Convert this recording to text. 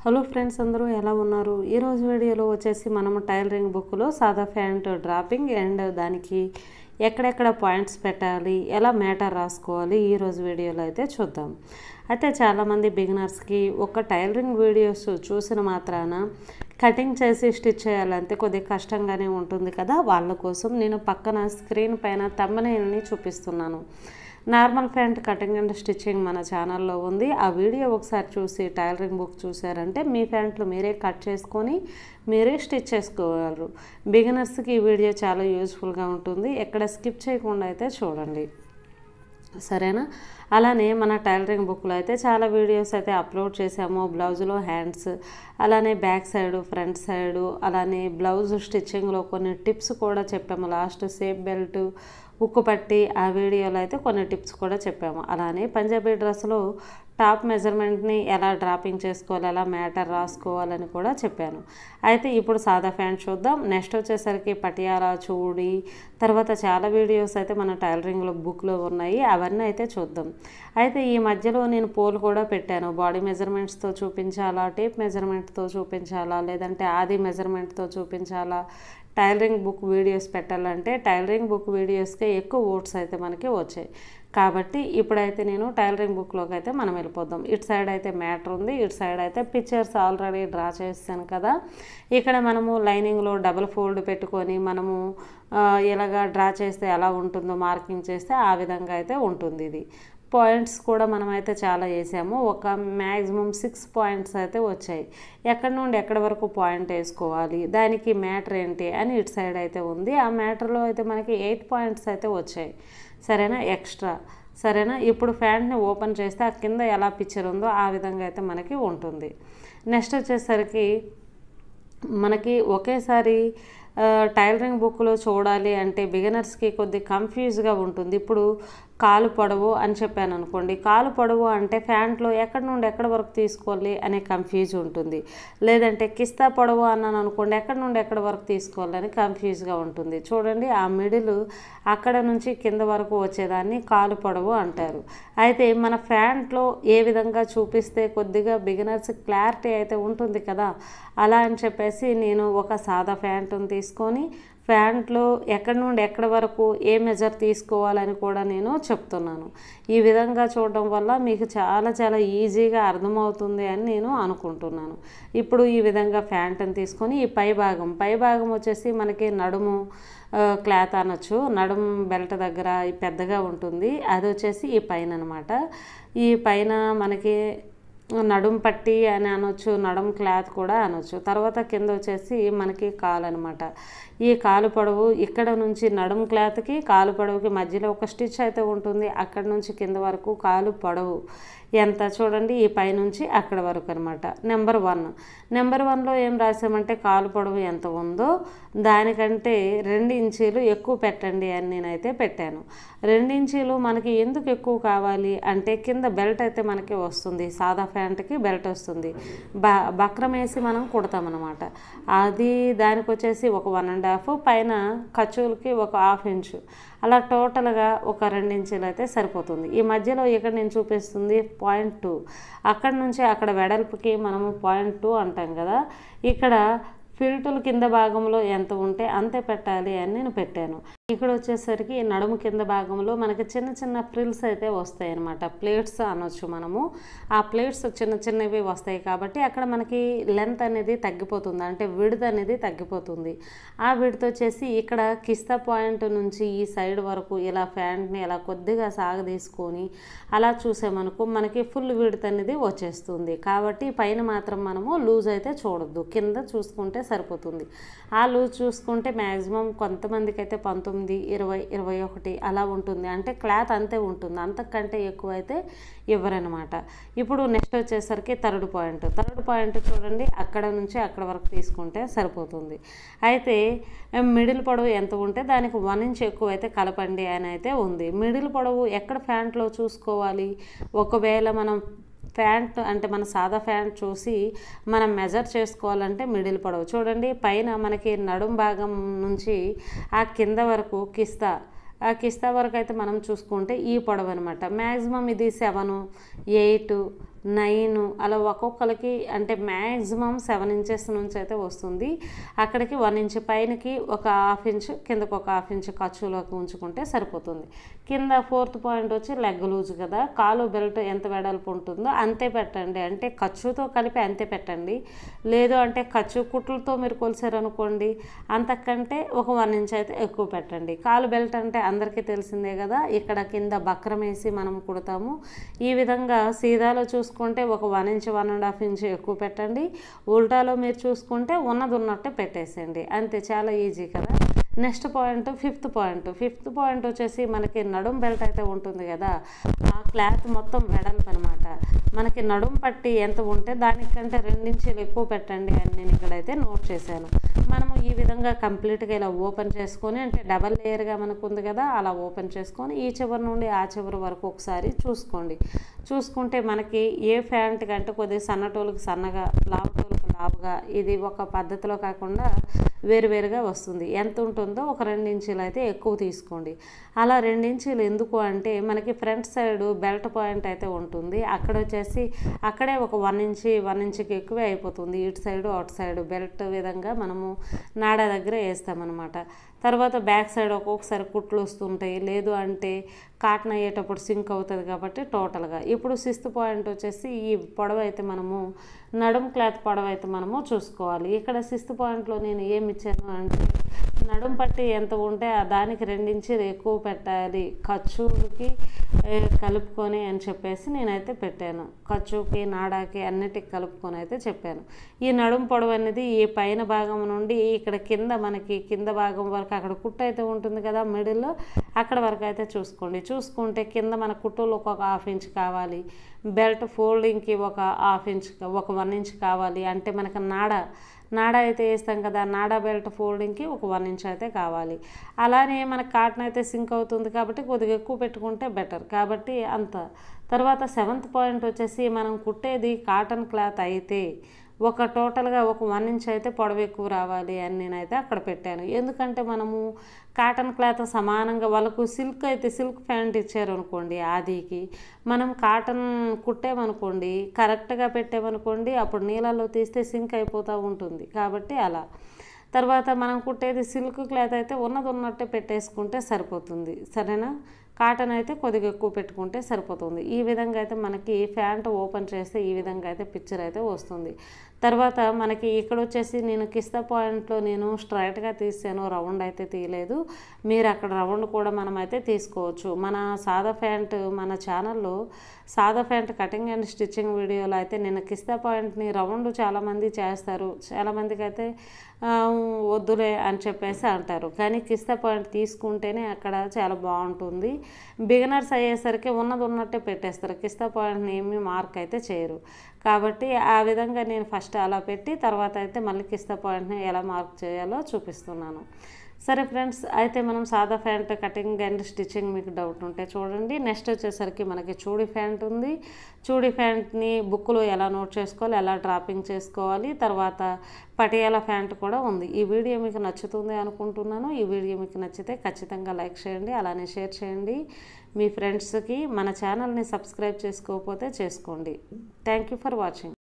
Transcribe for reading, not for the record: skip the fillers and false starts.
Hello friends, అందరూ ఎలా ఉన్నారు? ఈరోజు వీడియోలో వచ్చేసి మనము టైలరింగ్ బుక్లో సాదా ప్యాంట్ డ్రాపింగ్ అండ్ దానికి ఎక్కడెక్కడ పాయింట్స్ పెట్టాలి, ఎలా మేటర్ రాసుకోవాలి ఈరోజు వీడియోలో అయితే చూద్దాం. అయితే చాలామంది బిగినర్స్కి ఒక టైలరింగ్ వీడియోస్ చూసిన మాత్రాన కటింగ్ చేసి స్టిచ్ చేయాలంటే కొద్దిగా కష్టంగానే ఉంటుంది కదా. వాళ్ళ కోసం నేను పక్కన స్క్రీన్ పైన థంబ్నెయిల్ని చూపిస్తున్నాను. Normal pant cutting and stitching మన ఛానల్లో ఉంది. ఆ వీడియో ఒకసారి చూసి టైలరింగ్ బుక్ చూసారంటే మీ ప్యాంట్లు మీరే కట్ చేసుకొని మీరే స్టిచ్ చేసుకోగలరు. బిగినర్స్కి ఈ వీడియో చాలా యూజ్ఫుల్గా ఉంటుంది. ఎక్కడ స్కిప్ చేయకుండా అయితే చూడండి, సరేనా? అలానే మన టైలరింగ్ బుక్లో అయితే చాలా వీడియోస్ అయితే అప్లోడ్ చేసాము. బ్లౌజ్లో హ్యాండ్స్, అలానే బ్యాక్ సైడు, ఫ్రంట్ సైడు, అలానే బ్లౌజ్ స్టిచ్చింగ్లో కొన్ని టిప్స్ కూడా చెప్పాము. లాస్ట్ సేఫ్ బెల్ట్, ఉక్కు పట్టి ఆ వీడియోలో అయితే కొన్ని టిప్స్ కూడా చెప్పాము. అలానే పంజాబీ డ్రెస్లో టాప్ మెజర్మెంట్ని ఎలా డ్రాపింగ్ చేసుకోవాలి, ఎలా మేటర్ రాసుకోవాలని కూడా చెప్పాను. అయితే ఇప్పుడు సాదా ప్యాంట్ చూద్దాం. నెక్స్ట్ వచ్చేసరికి పటియాలా, చూడి, తర్వాత చాలా వీడియోస్ అయితే మన టైలరింగ్లో బుక్లో ఉన్నాయి. అవన్నీ అయితే చూద్దాం. అయితే ఈ మధ్యలో నేను పోల్ కూడా పెట్టాను. బాడీ మెజర్మెంట్స్తో చూపించాలా, టేప్ మెజర్మెంట్తో చూపించాలా, లేదంటే ఆది మెజర్మెంట్తో చూపించాలా, టైలరింగ్ బుక్ వీడియోస్ పెట్టాలంటే టైలరింగ్ బుక్ వీడియోస్కే ఎక్కువ ఓట్స్ అయితే మనకి వచ్చాయి. కాబట్టి ఇప్పుడైతే నేను టైలరింగ్ బుక్లోకి అయితే మనం వెళ్ళిపోదాం. ఇటు సైడ్ అయితే మ్యాటర్ ఉంది, ఇటు సైడ్ అయితే పిక్చర్స్ ఆల్రెడీ డ్రా చేస్తాను కదా. ఇక్కడ మనము లైనింగ్లో డబుల్ ఫోల్డ్ పెట్టుకొని మనము ఇలాగా డ్రా చేస్తే ఎలా ఉంటుందో మార్కింగ్ చేస్తే ఆ విధంగా అయితే ఉంటుంది. ఇది పాయింట్స్ కూడా మనమైతే చాలా వేసాము. ఒక మ్యాక్సిమం 6 పాయింట్స్ అయితే వచ్చాయి. ఎక్కడి నుండి ఎక్కడి వరకు పాయింట్ వేసుకోవాలి, దానికి మ్యాటర్ ఏంటి అని ఇటు సైడ్ అయితే ఉంది. ఆ మ్యాటర్లో అయితే మనకి 8 పాయింట్స్ అయితే వచ్చాయి, సరేనా, ఎక్స్ట్రా, సరేనా. ఇప్పుడు ప్యాంట్ని ఓపెన్ చేస్తే ఆ కింద ఎలా పిక్చర్ ఉందో ఆ విధంగా అయితే మనకి ఉంటుంది. నెక్స్ట్ వచ్చేసరికి మనకి ఒకేసారి టైలరింగ్ బుక్లో చూడాలి అంటే బిగినర్స్కి కొద్ది కన్ఫ్యూజ్గా ఉంటుంది. ఇప్పుడు కాలు పొడవు అని చెప్పాను అనుకోండి, కాలు పొడవు అంటే ప్యాంట్లో ఎక్కడి నుండి ఎక్కడి వరకు తీసుకోవాలి అనే కన్ఫ్యూజ్ ఉంటుంది. లేదంటే కిస్తా పొడవు అన్నాను అనుకోండి, ఎక్కడి నుండి ఎక్కడి వరకు తీసుకోవాలని కన్ఫ్యూజ్గా ఉంటుంది. చూడండి, ఆ మిడిల్ అక్కడ నుంచి కింద వరకు వచ్చేదాన్ని కాలు పొడవు అంటారు. అయితే మన ప్యాంట్లో ఏ విధంగా చూపిస్తే కొద్దిగా బిగినర్స్ క్లారిటీ అయితే ఉంటుంది కదా, అలా అని చెప్పేసి నేను ఒక సాదా ప్యాంటును తీసుకొని ప్యాంట్లో ఎక్కడి నుండి ఎక్కడి వరకు ఏ మెజర్ తీసుకోవాలని కూడా నేను చెప్తున్నాను. ఈ విధంగా చూడడం వల్ల మీకు చాలా చాలా ఈజీగా అర్థమవుతుంది అని నేను అనుకుంటున్నాను. ఇప్పుడు ఈ విధంగా ప్యాంటుని తీసుకొని ఈ పై భాగం వచ్చేసి మనకి నడుము క్లాత్ అనొచ్చు, నడుము బెల్ట్ దగ్గర పెద్దగా ఉంటుంది, అది వచ్చేసి ఈ పైన అనమాట. ఈ పైన మనకి నడుము పట్టి అని అనొచ్చు, నడుము క్లాత్ కూడా అనొచ్చు. తర్వాత కింద వచ్చేసి మనకి కాలు అనమాట. ఈ కాలు పొడవు ఇక్కడ నుంచి నడుము క్లాత్కి కాలు పొడవుకి మధ్యలో ఒక స్టిచ్ అయితే ఉంటుంది. అక్కడ నుంచి కింద వరకు కాలు పొడవు ఎంత చూడండి, ఈ పైనుంచి అక్కడ వరకు అనమాట. నెంబర్ 1లో ఏం రాసామంటే కాలు పొడవు ఎంత ఉందో దానికంటే 2 ఇంచీలు ఎక్కువ పెట్టండి అని నేనైతే పెట్టాను. 2 ఇంచీలు మనకి ఎందుకు ఎక్కువ కావాలి అంటే కింద బెల్ట్ అయితే మనకి వస్తుంది, సాదా ప్యాంట్కి బెల్ట్ వస్తుంది, బక్రం వేసి మనం కుడతామన్నమాట. అది దానికి వచ్చేసి ఒక 1.5, పైన ఖర్చులకి ఒక 1/2 ఇంచు, అలా టోటల్గా ఒక 2 ఇంచీలు అయితే సరిపోతుంది. ఈ మధ్యలో ఇక్కడ నేను చూపిస్తుంది 0.2, అక్కడ నుంచి అక్కడ వెడల్పుకి మనము 0.2 అంటాం కదా. ఇక్కడ ఫిల్టుల కింద భాగంలో ఎంత ఉంటే అంతే పెట్టాలి అని నేను పెట్టాను. ఇక్కడ వచ్చేసరికి నడుము కింద భాగంలో మనకి చిన్న చిన్న ఫ్రిల్స్ అయితే వస్తాయి అన్నమాట, ప్లేట్స్ అనొచ్చు మనము. ఆ ప్లేట్స్ చిన్న చిన్నవి వస్తాయి కాబట్టి అక్కడ మనకి లెంత్ అనేది తగ్గిపోతుంది, అంటే విడ్త్ అనేది తగ్గిపోతుంది. ఆ విడ్త్ వచ్చేసి ఇక్కడ కిస్తా పాయింట్ నుంచి ఈ సైడ్ వరకు ఇలా ప్యాంట్ని ఇలా కొద్దిగా సాగదీసుకొని అలా చూసామనుకో మనకి ఫుల్ విడ్త్ అనేది వచ్చేస్తుంది. కాబట్టి పైన మాత్రం మనము లూజ్ అయితే చూడొద్దు, కింద చూసుకుంటే సరిపోతుంది. ఆ లూజ్ చూసుకుంటే మ్యాక్సిమం కొంతమందికి అయితే 19, 20, 21 అలా ఉంటుంది, అంటే క్లాత్ అంతే ఉంటుంది, అంతకంటే ఎక్కువ అయితే ఇవ్వరనమాట. ఇప్పుడు నెక్స్ట్ వచ్చేసరికి థర్డ్ పాయింట్ చూడండి, అక్కడ నుంచి అక్కడ వరకు తీసుకుంటే సరిపోతుంది. అయితే మిడిల్ పొడవు ఎంత ఉంటే దానికి 1 ఇంచ్ ఎక్కువ అయితే కలపండి అని అయితే ఉంది. మిడిల్ పొడవు ఎక్కడ ప్యాంట్లో చూసుకోవాలి, ఒకవేళ మనం ప్యాంట్ అంటే మన సాదా ప్యాంట్ చూసి మనం మెజర్ చేసుకోవాలంటే మిడిల్ పొడవు చూడండి, పైన మనకి నడుం భాగం నుంచి ఆ కింద వరకు ఆ కిస్తా వరకు అయితే మనం చూసుకుంటే ఈ పొడవు అనమాట. మ్యాక్సిమం ఇది 7, 8 9 అలా ఒక్కొక్కరికి అంటే మ్యాక్సిమం 7 ఇంచెస్ నుంచి అయితే వస్తుంది. అక్కడికి 1 ఇంచ్ పైనకి ఒక హాఫ్ ఇంచ్, కిందకు ఒక హాఫ్ ఇంచ్ ఖర్చులోకి ఉంచుకుంటే సరిపోతుంది. కింద 4th పాయింట్ వచ్చి లెగ్ లూజ్ కదా, కాలు బెల్ట్ ఎంత వెడల్పు ఉంటుందో అంతే పెట్టండి. అంటే ఖర్చుతో కలిపి అంతే పెట్టండి. లేదు అంటే ఖర్చు కుట్లతో మీరు కొలిసారనుకోండి, అంతకంటే ఒక 1 ఇంచ్ అయితే ఎక్కువ పెట్టండి. కాలు బెల్ట్ అంటే అందరికీ తెలిసిందే కదా, ఇక్కడ కింద బక్రం వేసి మనం కుడతాము. ఈ విధంగా సీదాలో చూసుకుంటే ఒక 1 ఇంచ్ 1.5 ఇంచ్ ఎక్కువ పెట్టండి. ఉల్టాలో మీరు చూసుకుంటే ఉన్నది ఉన్నట్టే పెట్టేసేయండి. అంతే, చాలా ఈజీ కదా. Next point 5th point. 5th point వచ్చేసి మనకి నడుం బెల్ట్ అయితే ఉంటుంది కదా, ఆ క్లాత్ మొత్తం వెడల్పు అనమాట. మనకి నడుం పట్టి ఎంత ఉంటే దానికంటే 2 ఇంచులు ఎక్కువ పెట్టండి అని నేను ఇక్కడైతే నోట్ చేశాను. మనము ఈ విధంగా కంప్లీట్గా ఇలా ఓపెన్ చేసుకొని, అంటే డబల్ లేయర్గా మనకు ఉంది కదా, అలా ఓపెన్ చేసుకొని ఈ చివరి నుండి ఆ చివరి వరకు ఒకసారి చూసుకోండి. చూసుకుంటే మనకి ఏ ప్యాంట్ కంటే కొద్దిగా సన్నటోళ్ళకి సన్నగా, లావుటోళ్ళకి లావుగా, ఇది ఒక పద్ధతిలో కాకుండా వేరువేరుగా వస్తుంది. ఎంత ఉంటుందో ఒక 2 ఇంచులు అయితే ఎక్కువ తీసుకోండి. అలా 2 ఇంచులు ఎందుకు అంటే మనకి ఫ్రంట్ సైడ్ బెల్ట్ పాయింట్ అయితే ఉంటుంది, అక్కడ వచ్చేసి అక్కడే ఒక 1 ఇంచుకి ఎక్కువే అయిపోతుంది. ఇటు సైడు అటు సైడు బెల్ట్ విధంగా మనము నాడా దగ్గర వేస్తామన్నమాట. తర్వాత బ్యాక్ సైడ్ ఒక్కొక్కసారి కుట్లు వస్తుంటాయి, లేదు అంటే కాటన్ అయ్యేటప్పుడు సింక్ అవుతుంది కాబట్టి టోటల్గా. ఇప్పుడు 6th పాయింట్ వచ్చేసి ఈ పొడవ అయితే మనము నడుం క్లాత్ పొడవ అయితే మనము చూసుకోవాలి. ఇక్కడ 6th పాయింట్లో నేను ఏమి ఇచ్చాను అంటే నడుం పట్టి ఎంత ఉంటే దానికి 2 ఇంచులు ఎక్కువ పెట్టాలి ఖర్చుకి కలుపుకొని అని చెప్పేసి నేనైతే పెట్టాను. ఖర్చుకి నాడాకి అన్నిటికి కలుపుకొని అయితే చెప్పాను. ఈ నడుం పొడవు అనేది ఈ పైన భాగం నుండి ఇక్కడ కింద మనకి కింద భాగం వరకు అక్కడ కుట్టు అయితే ఉంటుంది కదా మిడిల్లో, అక్కడ వరకు అయితే చూసుకోండి. చూసుకుంటే కింద మన కుట్టులు ఒక 1/2 ఇంచ్ కావాలి, బెల్ట్ ఫోల్డింగ్కి ఒక 1/2 ఇంచ్, ఒక 1 ఇంచ్ కావాలి. అంటే మనకు నాడా అయితే వేస్తాం కదా, నాడా బెల్ట్ ఫోల్డింగ్కి ఒక 1 ఇంచ్ అయితే కావాలి. అలానే మనకు కాటన్ అయితే సింక్ అవుతుంది కాబట్టి కొద్దిగా ఎక్కువ పెట్టుకుంటే బెటర్ కాబట్టి అంత. తర్వాత 7th పాయింట్ వచ్చేసి మనం కుట్టేది కాటన్ క్లాత్ అయితే ఒక టోటల్గా ఒక 1 ఇంచ్ అయితే పొడవు ఎక్కువ రావాలి అని నేనైతే అక్కడ పెట్టాను. ఎందుకంటే మనము కాటన్ క్లాత్ సమానంగా వాళ్ళకు సిల్క్ అయితే సిల్క్ ప్యాంట్ ఇచ్చారు అనుకోండి, ఆదికి మనం కాటన్ కుట్టామనుకోండి, కరెక్ట్గా పెట్టామనుకోండి, అప్పుడు నీళ్ళల్లో తీస్తే సింక్ అయిపోతూ ఉంటుంది కాబట్టి అలా. తర్వాత మనం కుట్టేది సిల్క్ క్లాత్ అయితే ఉన్నది ఉన్నట్టే పెట్టేసుకుంటే సరిపోతుంది, సరేనా. కాటన్ అయితే కొద్దిగా ఎక్కువ పెట్టుకుంటే సరిపోతుంది. ఈ విధంగా అయితే మనకి ప్యాంట్ ఓపెన్ చేస్తే ఈ విధంగా అయితే పిక్చర్ అయితే వస్తుంది. తర్వాత మనకి ఇక్కడ వచ్చేసి నేను కిస్తా పాయింట్లో నేను స్ట్రైట్గా తీసాను, రౌండ్ అయితే తీయలేదు. మీరు అక్కడ రౌండ్ కూడా మనం అయితే తీసుకోవచ్చు. మన సాదా ప్యాంట్ మన ఛానల్లో సాదా ప్యాంట్ కటింగ్ అండ్ స్టిచ్చింగ్ వీడియోలో అయితే నేను కిస్తా పాయింట్ని రౌండ్ చాలామంది చేస్తారు, చాలామందికి అయితే వద్దులే అని చెప్పేసి అంటారు. కానీ కిస్తా పాయింట్ తీసుకుంటేనే అక్కడ చాలా బాగుంటుంది. బిగినర్స్ అయ్యేసరికి ఉన్నది ఉన్నట్టే పెట్టేస్తారు, కిస్తా పాయింట్ని ఏమీ మార్క్ అయితే చేయరు. కాబట్టి ఆ విధంగా నేను ఫస్ట్ అలా పెట్టి తర్వాత అయితే మళ్ళీ కిస్తా పాయింట్ని ఎలా మార్క్ చేయాలో చూపిస్తున్నాను. సరే ఫ్రెండ్స్, అయితే మనం సాదా ప్యాంట్ కటింగ్ అండ్ స్టిచ్చింగ్ మీకు డౌట్ ఉంటే చూడండి. నెక్స్ట్ వచ్చేసరికి మనకి చూడీ ప్యాంట్ ఉంది. చూడీ ప్యాంట్ని బుక్లో ఎలా నోట్ చేసుకోవాలి, ఎలా డ్రాపింగ్ చేసుకోవాలి, తర్వాత పటియాలా ప్యాంట్ కూడా ఉంది. ఈ వీడియో మీకు నచ్చుతుంది అనుకుంటున్నాను. ఈ వీడియో మీకు నచ్చితే ఖచ్చితంగా లైక్ చేయండి, అలానే షేర్ చేయండి మీ ఫ్రెండ్స్కి. మన ఛానల్ని సబ్స్క్రైబ్ చేసుకోకపోతే చేసుకోండి. Thank you for watching.